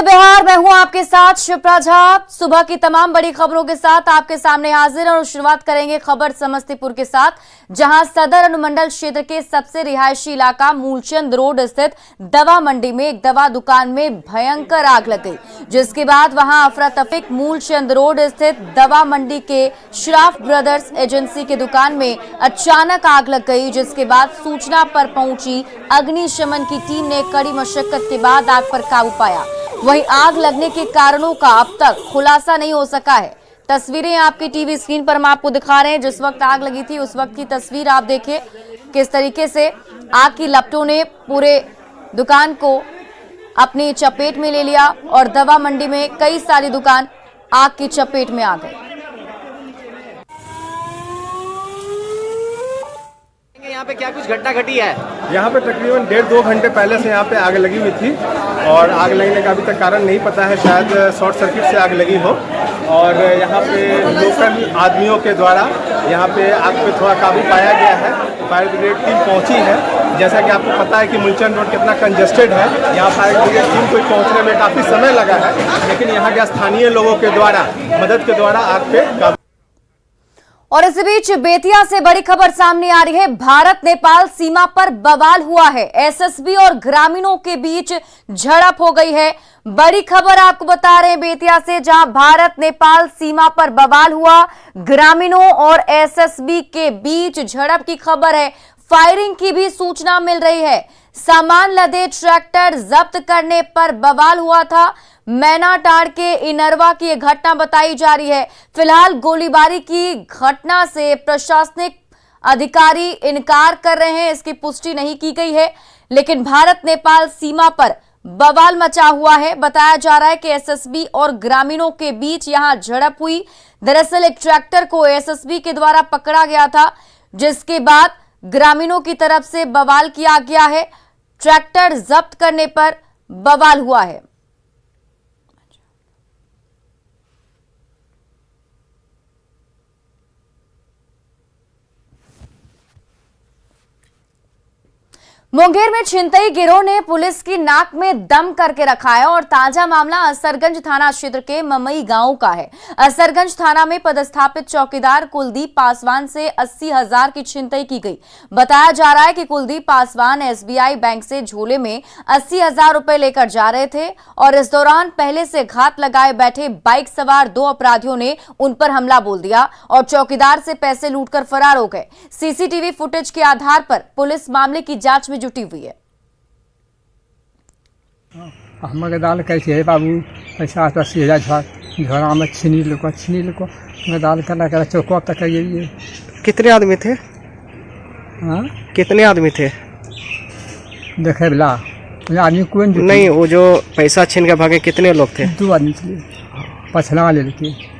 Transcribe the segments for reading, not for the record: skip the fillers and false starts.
बिहार, मैं हूं आपके साथ शिप्रा झा। सुबह की तमाम बड़ी खबरों के साथ आपके सामने हाजिर और शुरुआत करेंगे खबर समस्तीपुर के साथ, जहां सदर अनुमंडल क्षेत्र के सबसे रिहायशी इलाका मूलचंद रोड स्थित दवा मंडी में एक दवा दुकान में भयंकर आग लग गई, जिसके बाद वहां अफरा तफरी। मूलचंद रोड स्थित दवा मंडी के श्राफ ब्रदर्स एजेंसी की दुकान में अचानक आग लग गई, जिसके बाद सूचना पर पहुंची अग्निशमन की टीम ने कड़ी मशक्कत के बाद आग पर काबू पाया। वहीं आग लगने के कारणों का अब तक खुलासा नहीं हो सका है। तस्वीरें आपकी टीवी स्क्रीन पर हम आपको दिखा रहे हैं। जिस वक्त आग लगी थी उस वक्त की तस्वीर आप देखिए, किस तरीके से आग की लपटों ने पूरे दुकान को अपनी चपेट में ले लिया और दवा मंडी में कई सारी दुकान आग की चपेट में आ गई। यहाँ पे क्या कुछ घटना घटी है? यहाँ पे तकरीबन 1.5-2 घंटे पहले से यहाँ पे आग लगी हुई थी और आग लगने का अभी तक कारण नहीं पता है। शायद शॉर्ट सर्किट से आग लगी हो और यहाँ पे लोकल आदमियों के द्वारा यहाँ पे आग पे थोड़ा काबू पाया गया है। फायर ब्रिगेड टीम पहुँची है। जैसा कि आपको पता है कि मूलचंद रोड कितना कंजेस्टेड है, यहाँ फायर ब्रिगेड टीम को पहुँचने में काफ़ी समय लगा है, लेकिन यहाँ के स्थानीय लोगों के द्वारा मदद के द्वारा आग पे काबू। और इस बीच बेतिया से बड़ी खबर सामने आ रही है। भारत नेपाल सीमा पर बवाल हुआ है। एसएसबी और ग्रामीणों के बीच झड़प हो गई है। बड़ी खबर आपको बता रहे हैं बेतिया से, जहां भारत नेपाल सीमा पर बवाल हुआ। ग्रामीणों और एसएसबी के बीच झड़प की खबर है। फायरिंग की भी सूचना मिल रही है। सामान लदे ट्रैक्टर जब्त करने पर बवाल हुआ था। मैनाटाड़ के इनरवा की यह घटना बताई जा रही है। फिलहाल गोलीबारी की घटना से प्रशासनिक अधिकारी इनकार कर रहे हैं, इसकी पुष्टि नहीं की गई है, लेकिन भारत नेपाल सीमा पर बवाल मचा हुआ है। बताया जा रहा है कि एसएसबी और ग्रामीणों के बीच यहां झड़प हुई। दरअसल एक ट्रैक्टर को एसएसबी के द्वारा पकड़ा गया था, जिसके बाद ग्रामीणों की तरफ से बवाल किया गया है। ट्रैक्टर जब्त करने पर बवाल हुआ है। मुंगेर में छिनतई गिरोह ने पुलिस की नाक में दम करके रखा है और ताजा मामला असरगंज थाना क्षेत्र के ममई गांव का है। असरगंज थाना में पदस्थापित चौकीदार कुलदीप पासवान से 80,000 की छिनतई की गई। बताया जा रहा है कि कुलदीप पासवान एसबीआई बैंक से झोले में 80,000 रुपए लेकर जा रहे थे और इस दौरान पहले से घात लगाए बैठे बाइक सवार 2 अपराधियों ने उन पर हमला बोल दिया और चौकीदार से पैसे लूटकर फरार हो गए। सीसीटीवी फुटेज के आधार पर पुलिस मामले की जांच में जुटी हुई है। हमारे दाल कैसे है बाबू, पैसा 80,000 झोरा में छीनी लो दाल करना चौक तक ये। कितने आदमी थे? हाँ, कितने आदमी थे? देखे बिला आदमी कोई नहीं, वो जो पैसा छीन के भागे कितने लोग थे? 2 आदमी थे, पछला ले लेके।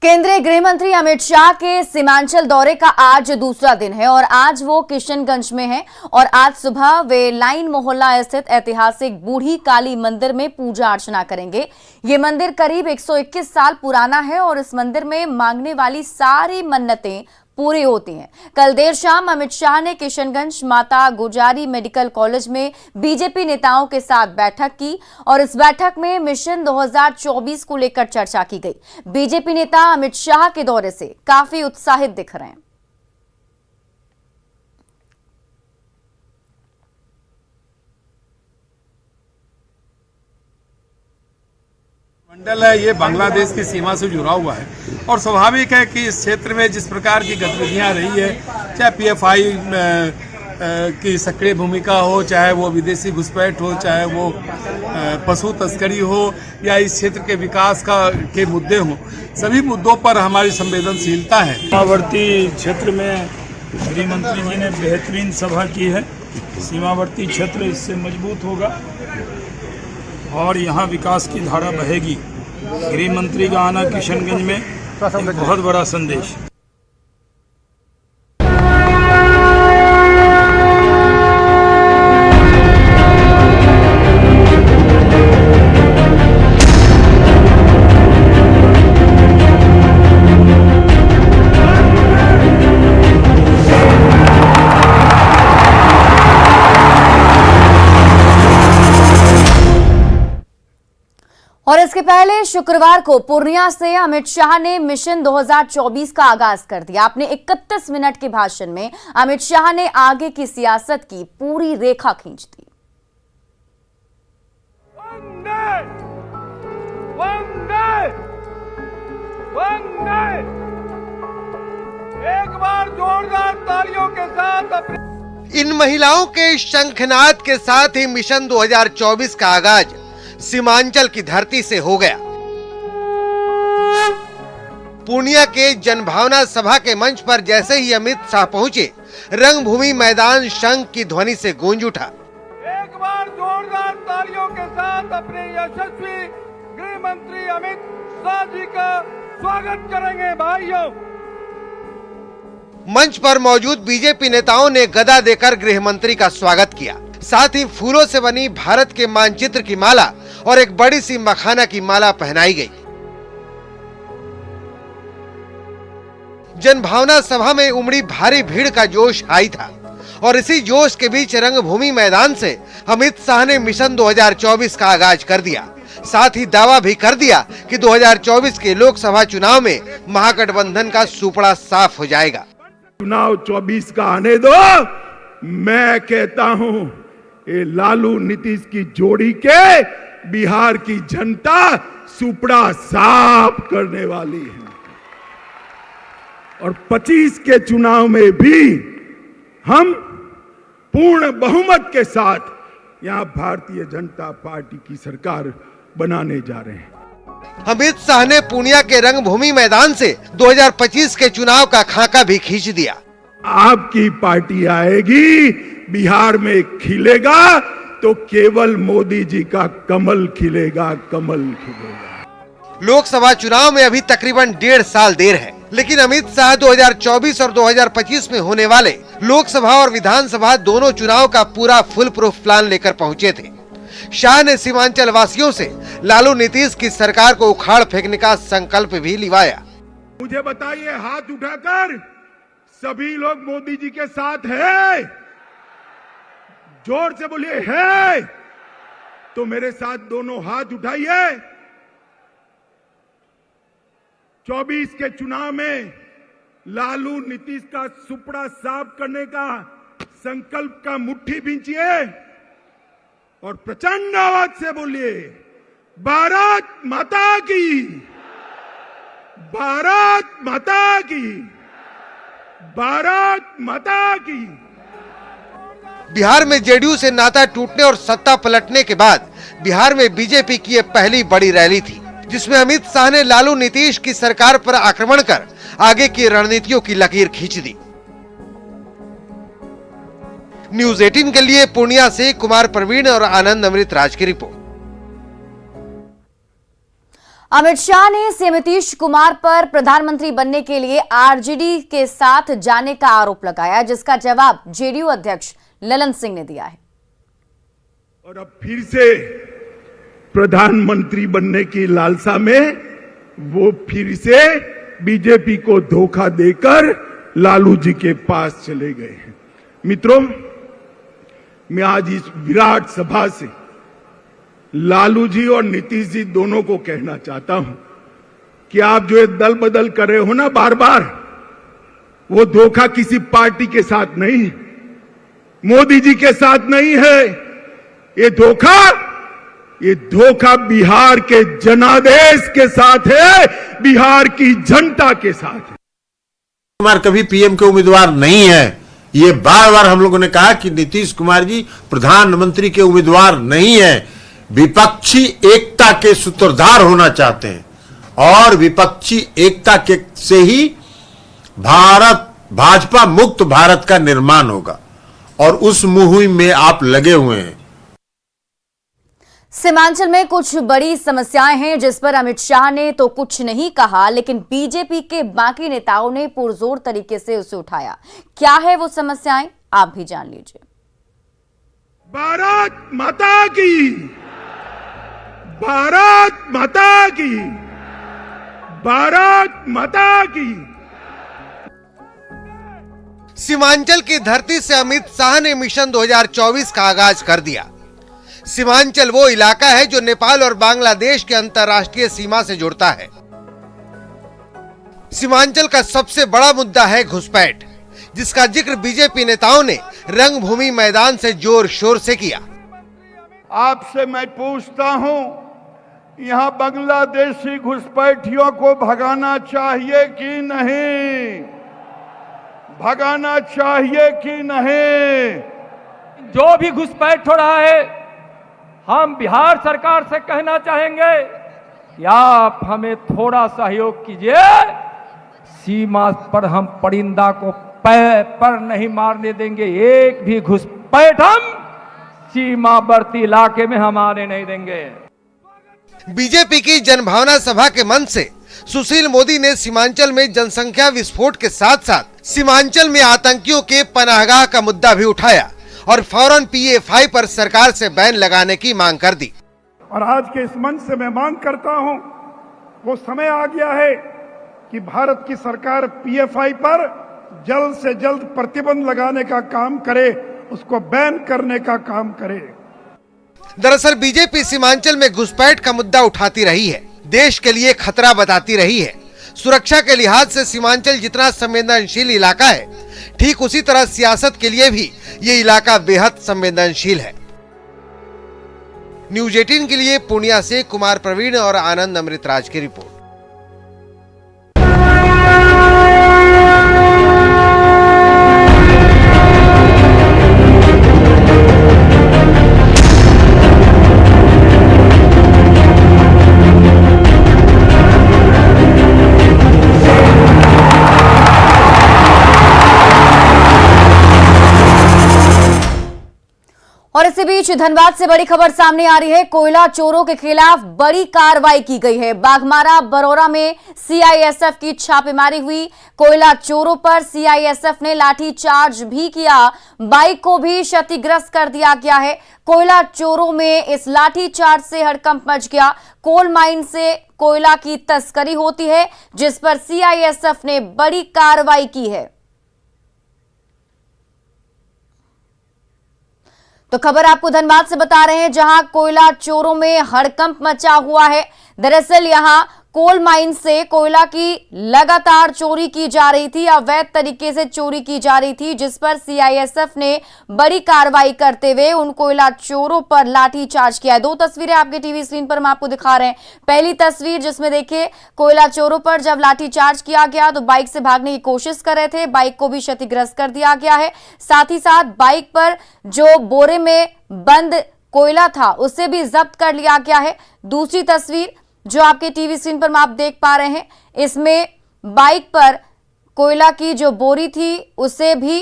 केंद्रीय गृह मंत्री अमित शाह के सीमांचल दौरे का आज दूसरा दिन है और आज वो किशनगंज में है और आज सुबह वे लाइन मोहल्ला स्थित ऐतिहासिक बूढ़ी काली मंदिर में पूजा अर्चना करेंगे। ये मंदिर करीब 121 साल पुराना है और इस मंदिर में मांगने वाली सारी मन्नतें पूरी होती हैं। कल देर शाम अमित शाह ने किशनगंज माता गुजारी मेडिकल कॉलेज में बीजेपी नेताओं के साथ बैठक की और इस बैठक में मिशन 2024 को लेकर चर्चा की गई। बीजेपी नेता अमित शाह के दौरे से काफी उत्साहित दिख रहे हैं। मंडल है, ये बांग्लादेश की सीमा से जुड़ा हुआ है और स्वाभाविक है कि इस क्षेत्र में जिस प्रकार की गतिविधियां रही है, चाहे पीएफआई की सक्रिय भूमिका हो, चाहे वो विदेशी घुसपैठ हो, चाहे वो पशु तस्करी हो या इस क्षेत्र के विकास के मुद्दे हों, सभी मुद्दों पर हमारी संवेदनशीलता है। सीमावर्ती क्षेत्र में गृह मंत्री जी ने बेहतरीन सभा की है। सीमावर्ती क्षेत्र इससे मजबूत होगा और यहाँ विकास की धारा बहेगी। गृह मंत्री का आना किशनगंज में एक बहुत बड़ा संदेश। और इसके पहले शुक्रवार को पूर्णिया से अमित शाह ने मिशन 2024 का आगाज कर दिया। अपने 31 मिनट के भाषण में अमित शाह ने आगे की सियासत की पूरी रेखा खींच दी। एक बार जोरदार तालियों के साथ इन महिलाओं के शंखनाद के साथ ही मिशन 2024 का आगाज सीमांचल की धरती से हो गया। पूर्णिया के जनभावना सभा के मंच पर जैसे ही अमित शाह पहुंचे, रंगभूमि मैदान शंख की ध्वनि से गूंज उठा। एक बार जोरदार तालियों के साथ अपने यशस्वी गृह मंत्री अमित शाह जी का स्वागत करेंगे भाइयों। मंच पर मौजूद बीजेपी नेताओं ने गदा देकर गृह मंत्री का स्वागत किया। साथ ही फूलों से बनी भारत के मानचित्र की माला और एक बड़ी सी मखाना की माला पहनाई गई। जनभावना सभा में उमड़ी भारी भीड़ का जोश हाई था और इसी जोश के बीच रंगभूमि मैदान से अमित शाह ने मिशन 2024 का आगाज कर दिया। साथ ही दावा भी कर दिया कि 2024 के लोकसभा चुनाव में महागठबंधन का सुपड़ा साफ हो जाएगा। चुनाव 24 का आने दो, मैं कहता हूं ये लालू नीतीश की जोड़ी के बिहार की जनता सुपड़ा साफ करने वाली है और 25 के चुनाव में भी हम पूर्ण बहुमत के साथ यहां भारतीय जनता पार्टी की सरकार बनाने जा रहे हैं। अमित शाह ने पूर्णिया के रंगभूमि मैदान से 2025 के चुनाव का खाका भी खींच दिया। आपकी पार्टी आएगी, बिहार में खिलेगा तो केवल मोदी जी का कमल खिलेगा, कमल खिलेगा। लोकसभा चुनाव में अभी तकरीबन 1.5 साल देर है, लेकिन अमित शाह 2024 और 2025 में होने वाले लोकसभा और विधानसभा दोनों चुनाव का पूरा फुल प्रूफ प्लान लेकर पहुंचे थे। शाह ने सीमांचल वासियों से लालू नीतीश की सरकार को उखाड़ फेंकने का संकल्प भी लिवाया। मुझे बताइए, हाथ उठाकर सभी लोग मोदी जी के साथ हैं? जोर से बोलिए है तो मेरे साथ दोनों हाथ उठाइए। 24 के चुनाव में लालू नीतीश का सुपड़ा साफ करने का संकल्प का मुट्ठी भींचिए और प्रचंड आवाज से बोलिए, भारत माता की, भारत माता की, भारत माता की। बिहार में जेडीयू से नाता टूटने और सत्ता पलटने के बाद बिहार में बीजेपी की यह पहली बड़ी रैली थी, जिसमें अमित शाह ने लालू नीतीश की सरकार पर आक्रमण कर आगे की रणनीतियों की लकीर खींच दी। न्यूज 18 के लिए पूर्णिया से कुमार प्रवीण और आनंद अमृतराज की रिपोर्ट। अमित शाह ने सीएम नीतीश कुमार पर प्रधानमंत्री बनने के लिए आरजेडी के साथ जाने का आरोप लगाया, जिसका जवाब जेडीयू अध्यक्ष ललन सिंह ने दिया है। और अब फिर से प्रधानमंत्री बनने की लालसा में वो फिर से बीजेपी को धोखा देकर लालू जी के पास चले गए हैं। मित्रों, मैं आज इस विराट सभा से लालू जी और नीतीश जी दोनों को कहना चाहता हूं कि आप जो ये दल बदल कर रहे हो ना बार बार, वो धोखा किसी पार्टी के साथ नहीं है, मोदी जी के साथ नहीं है। ये धोखा बिहार के जनादेश के साथ है, बिहार की जनता के साथ है। कुमार कभी पीएम के उम्मीदवार नहीं है। ये बार बार हम लोगों ने कहा कि नीतीश कुमार जी प्रधानमंत्री के उम्मीदवार नहीं है, विपक्षी एकता के सूत्रधार होना चाहते हैं और विपक्षी एकता के से ही भाजपा मुक्त भारत का निर्माण होगा और उस मुहिम में आप लगे हुए हैं। सीमांचल में कुछ बड़ी समस्याएं हैं जिस पर अमित शाह ने तो कुछ नहीं कहा, लेकिन बीजेपी के बाकी नेताओं ने पुरजोर तरीके से उसे उठाया। क्या है वो समस्याएं, आप भी जान लीजिए। भारत माता की, भारत माता की, भारत माता की। सीमांचल की धरती से अमित शाह ने मिशन 2024 का आगाज कर दिया। सीमांचल वो इलाका है जो नेपाल और बांग्लादेश के अंतर्राष्ट्रीय सीमा से जुड़ता है। सीमांचल का सबसे बड़ा मुद्दा है घुसपैठ, जिसका जिक्र बीजेपी नेताओं ने रंगभूमि मैदान से जोर शोर से किया। आपसे मैं पूछता हूं, यहाँ बांग्लादेशी घुसपैठियों को भगाना चाहिए कि नहीं? भगाना चाहिए कि नहीं? जो भी घुसपैठ हो रहा है, हम बिहार सरकार से कहना चाहेंगे कि आप हमें थोड़ा सहयोग कीजिए। सीमा पर हम परिंदा को पैर पर नहीं मारने देंगे। एक भी घुसपैठ हम सीमावर्ती इलाके में हम आने नहीं देंगे। बीजेपी की जनभावना सभा के मंच से सुशील मोदी ने सीमांचल में जनसंख्या विस्फोट के साथ साथ सीमांचल में आतंकियों के पनाहगाह का मुद्दा भी उठाया और फौरन PFI पर सरकार से बैन लगाने की मांग कर दी। और आज के इस मंच से मैं मांग करता हूं, वो समय आ गया है कि भारत की सरकार PFI पर जल्द से जल्द प्रतिबंध लगाने का काम करे, उसको बैन करने का काम करे। दरअसल बीजेपी सीमांचल में घुसपैठ का मुद्दा उठाती रही है, देश के लिए खतरा बताती रही है। सुरक्षा के लिहाज से सीमांचल जितना संवेदनशील इलाका है, ठीक उसी तरह सियासत के लिए भी ये इलाका बेहद संवेदनशील है। न्यूज 18 के लिए पूर्णिया से कुमार प्रवीण और आनंद अमृतराज की रिपोर्ट। और इसी बीच धनबाद से बड़ी खबर सामने आ रही है। कोयला चोरों के खिलाफ बड़ी कार्रवाई की गई है। बाघमारा बरौरा में CISF की छापेमारी हुई। कोयला चोरों पर CISF ने लाठीचार्ज भी किया, बाइक को भी क्षतिग्रस्त कर दिया गया है। कोयला चोरों में इस लाठीचार्ज से हड़कंप मच गया। कोल माइन से कोयला की तस्करी होती है, जिस पर CISF ने बड़ी कार्रवाई की है। तो खबर आपको धनबाद से बता रहे हैं, जहां कोयला चोरों में हड़कंप मचा हुआ है। दरअसल यहां कोल माइन से कोयला की लगातार चोरी की जा रही थी, अवैध तरीके से चोरी की जा रही थी, जिस पर CISF ने बड़ी कार्रवाई करते हुए उन कोयला चोरों पर लाठीचार्ज किया है। दो तस्वीरें आपके टीवी स्क्रीन पर हम आपको दिखा रहे हैं। पहली तस्वीर जिसमें देखिए कोयला चोरों पर जब लाठीचार्ज किया गया तो बाइक से भागने की कोशिश कर रहे थे, बाइक को भी क्षतिग्रस्त कर दिया गया है। साथ ही साथ बाइक पर जो बोरे में बंद कोयला था उसे भी जब्त कर लिया गया है। दूसरी तस्वीर जो आपके टीवी स्क्रीन पर आप देख पा रहे हैं, इसमें बाइक पर कोयला की जो बोरी थी उसे भी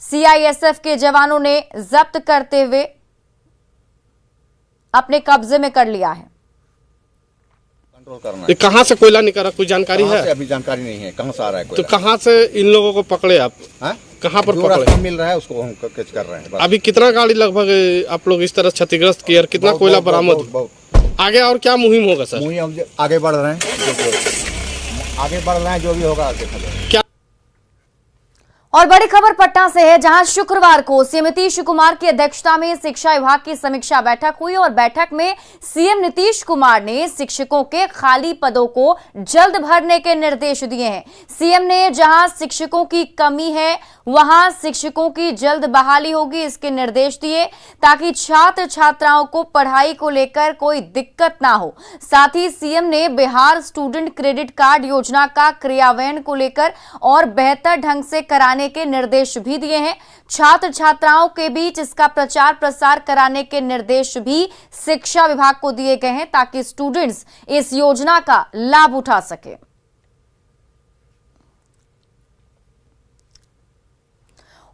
CISF के जवानों ने जब्त करते हुए अपने कब्जे में कर लिया है। ये कहाँ से कोयला निकाला, कोई जानकारी है? अभी जानकारी नहीं है कहाँ से आ रहा है तो कहाँ से इन लोगों को पकड़े आप? कहाँ पर पकड़े? मिल रहा है उसको हम कैच कर रहे हैं। अभी कितना गाड़ी लगभग आप लोग इस तरह क्षतिग्रस्त किया और कितना कोयला बरामद? आगे और क्या मुहिम होगा सर? मुहिम आगे बढ़ रहे हैं, जो भी होगा देखा जाएगा। क्या और बड़ी खबर पटना से है, जहां शुक्रवार को CM नीतीश कुमार की अध्यक्षता में शिक्षा विभाग की समीक्षा बैठक हुई और बैठक में CM नीतीश कुमार ने शिक्षकों के खाली पदों को जल्द भरने के निर्देश दिए हैं। CM ने जहां शिक्षकों की कमी है वहां शिक्षकों की जल्द बहाली होगी, इसके निर्देश दिए ताकि छात्र छात्राओं को पढ़ाई को लेकर कोई दिक्कत ना हो। साथ ही CM ने बिहार स्टूडेंट क्रेडिट कार्ड योजना का क्रियान्वयन को लेकर और बेहतर ढंग से कराने के निर्देश भी दिए हैं। छात्र छात्राओं के बीच इसका प्रचार प्रसार कराने के निर्देश भी शिक्षा विभाग को दिए गए हैं ताकि स्टूडेंट्स इस योजना का लाभ उठा सके।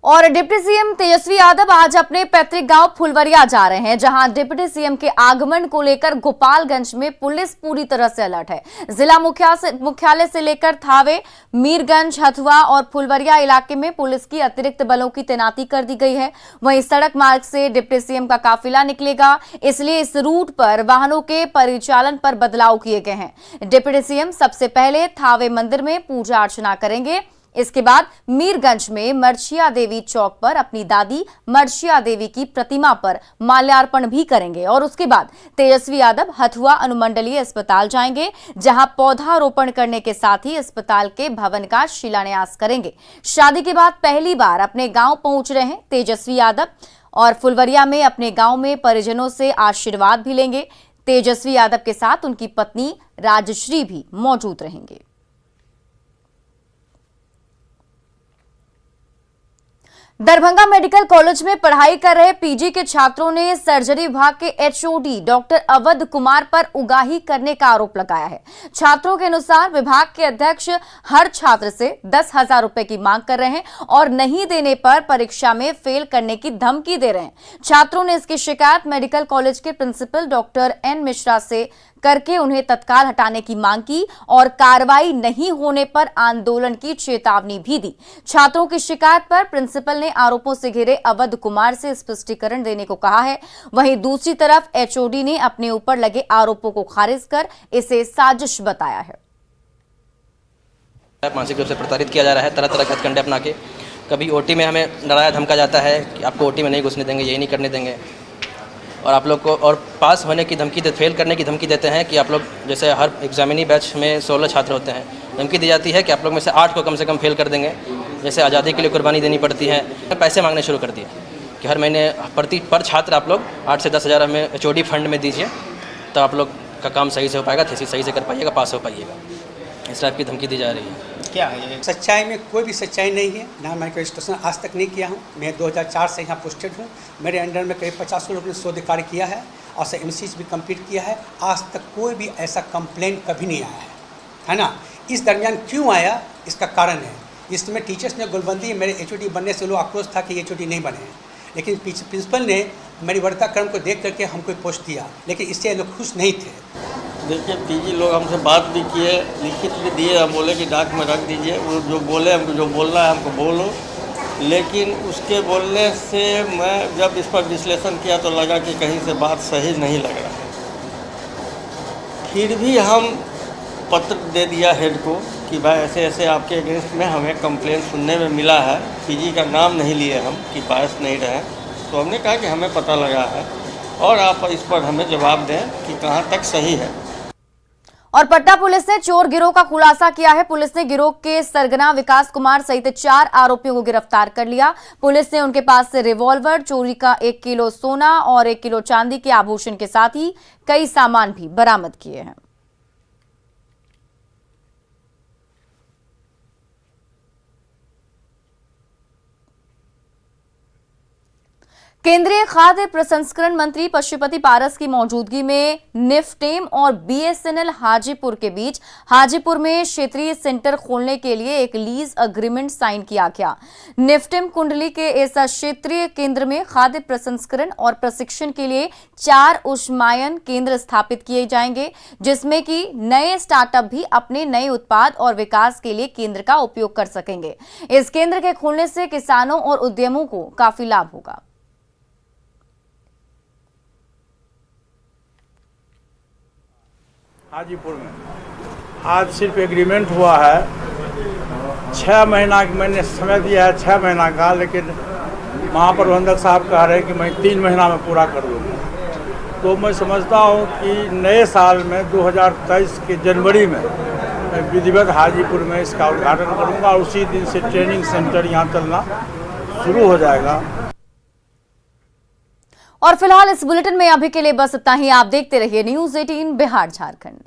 और डिप्टी CM तेजस्वी यादव आज अपने पैतृक गांव फुलवरिया जा रहे हैं, जहां डिप्टी CM के आगमन को लेकर गोपालगंज में पुलिस पूरी तरह से अलर्ट है। जिला मुख्यालय से लेकर थावे, मीरगंज, हथुआ और फुलवरिया इलाके में पुलिस की अतिरिक्त बलों की तैनाती कर दी गई है। वहीं सड़क मार्ग से डिप्टी CM का काफिला निकलेगा, इसलिए इस रूट पर वाहनों के परिचालन पर बदलाव किए गए हैं। डिप्टी CM सबसे पहले थावे मंदिर में पूजा अर्चना करेंगे। इसके बाद मीरगंज में मर्चिया देवी चौक पर अपनी दादी मर्चिया देवी की प्रतिमा पर माल्यार्पण भी करेंगे और उसके बाद तेजस्वी यादव हथुआ अनुमंडलीय अस्पताल जाएंगे, जहां पौधारोपण करने के साथ ही अस्पताल के भवन का शिलान्यास करेंगे। शादी के बाद पहली बार अपने गांव पहुंच रहे हैं तेजस्वी यादव और फुलवरिया में अपने गांव में परिजनों से आशीर्वाद भी लेंगे। तेजस्वी यादव के साथ उनकी पत्नी राजश्री भी मौजूद रहेंगे। दरभंगा मेडिकल कॉलेज में पढ़ाई कर रहे पीजी के छात्रों ने सर्जरी विभाग के एचओडी डॉक्टर अवध कुमार पर उगाही करने का आरोप लगाया है। छात्रों के अनुसार विभाग के अध्यक्ष हर छात्र से 10,000 रुपए की मांग कर रहे हैं और नहीं देने पर परीक्षा में फेल करने की धमकी दे रहे हैं। छात्रों ने इसकी शिकायत मेडिकल कॉलेज के प्रिंसिपल डॉक्टर एन मिश्रा से करके उन्हें तत्काल हटाने की मांग की और कार्रवाई नहीं होने पर आंदोलन की चेतावनी भी दी। छात्रों की शिकायत पर प्रिंसिपल ने आरोपों से घिरे अवध कुमार से स्पष्टीकरण देने को कहा है। वहीं दूसरी तरफ एचओडी ने अपने ऊपर लगे आरोपों को खारिज कर इसे साजिश बताया है। मानसिक रूप से प्रताड़ित किया जा रहा है, तरह तरह के हथकंडे अपना के। कभी ओटी में हमें डराया धमका जाता है कि आपको ओटी में नहीं घुसने देंगे, यही नहीं करने देंगे, और आप लोग को और पास होने की धमकी फेल करने की धमकी देते हैं कि आप लोग जैसे हर एग्जामिनी बैच में 16 छात्र होते हैं, धमकी दी जाती है कि आप लोग में से 8 को कम से कम फेल कर देंगे। जैसे आज़ादी के लिए कुर्बानी देनी पड़ती है, पैसे मांगने शुरू कर दिए कि हर महीने पर छात्र आप लोग 8 से 10,000 हमें एचओडी फंड में दीजिए, तो आप लोग का काम सही से हो पाएगा, थीसिस सही से कर पाइएगा, पास हो पाइएगा। इस टाइप की धमकी दी जा रही है। क्या है सच्चाई में कोई भी सच्चाई नहीं है ना। मैं रजिस्ट्रेशन आज तक नहीं किया हूँ। मैं 2004 से यहाँ पोस्टेड हूँ। मेरे अंडर में करीब 50 लोगों ने शोध कार्य किया है और से MCs भी कंप्लीट किया है। आज तक कोई भी ऐसा कंप्लेंट कभी नहीं आया है ना। इस दरमियान क्यों आया, इसका कारण है इसमें टीचर्स ने गोलबंदी मेरे एचओडी बनने से लोग आक्रोश था कि एचओडी नहीं बने हैं, लेकिन प्रिंसिपल ने मेरी वर्ता क्रम को देख करके हमको पोस्ट दिया, लेकिन इससे लोग खुश नहीं थे। देखिए पीजी लोग हमसे बात भी किए, लिखित भी दिए, हम बोले कि डाक में रख दीजिए, वो जो बोले हमको जो बोलना है हमको बोलो, लेकिन उसके बोलने से मैं जब इस पर विश्लेषण किया तो लगा कि कहीं से बात सही नहीं लग रहा है। फिर भी हम पत्र दे दिया हेड को कि भाई ऐसे ऐसे आपके अगेंस्ट में हमें कंप्लेंट सुनने में मिला है, पीजी का नाम नहीं लिए हम कि पास नहीं रहे, तो हमने कहा कि हमें पता लगा है और आप इस पर हमें जवाब दें कि कहाँ तक सही है। और पटना पुलिस ने चोर गिरोह का खुलासा किया है। पुलिस ने गिरोह के सरगना विकास कुमार सहित 4 आरोपियों को गिरफ्तार कर लिया। पुलिस ने उनके पास से रिवॉल्वर, चोरी का 1 किलो सोना और 1 किलो चांदी के आभूषण के साथ ही कई सामान भी बरामद किए हैं। केंद्रीय खाद्य प्रसंस्करण मंत्री पशुपति पारस की मौजूदगी में निफ्टेम और BSNL हाजीपुर के बीच हाजीपुर में क्षेत्रीय सेंटर खोलने के लिए एक लीज अग्रीमेंट साइन किया गया। निफ्टेम कुंडली के इस क्षेत्रीय केंद्र में खाद्य प्रसंस्करण और प्रशिक्षण के लिए 4 ऊष्मायन केंद्र स्थापित किए जाएंगे, जिसमें कि नए स्टार्टअप भी अपने नए उत्पाद और विकास के लिए केंद्र का उपयोग कर सकेंगे। इस केंद्र के खोलने से किसानों और उद्यमों को काफी लाभ होगा। हाजीपुर में आज सिर्फ एग्रीमेंट हुआ है, 6 महीना मैंने समय दिया है, 6 महीना का, लेकिन महाप्रबंधक साहब कह रहे हैं कि मैं 3 महीना में पूरा कर लूँगा। तो मैं समझता हूँ कि नए साल में 2023 के जनवरी में मैं विधिवत हाजीपुर में इसका उद्घाटन करूँगा और उसी दिन से ट्रेनिंग सेंटर यहाँ चलना शुरू हो जाएगा। और फिलहाल इस बुलेटिन में अभी के लिए बस इतना ही। आप देखते रहिए न्यूज़ 18 बिहार झारखंड।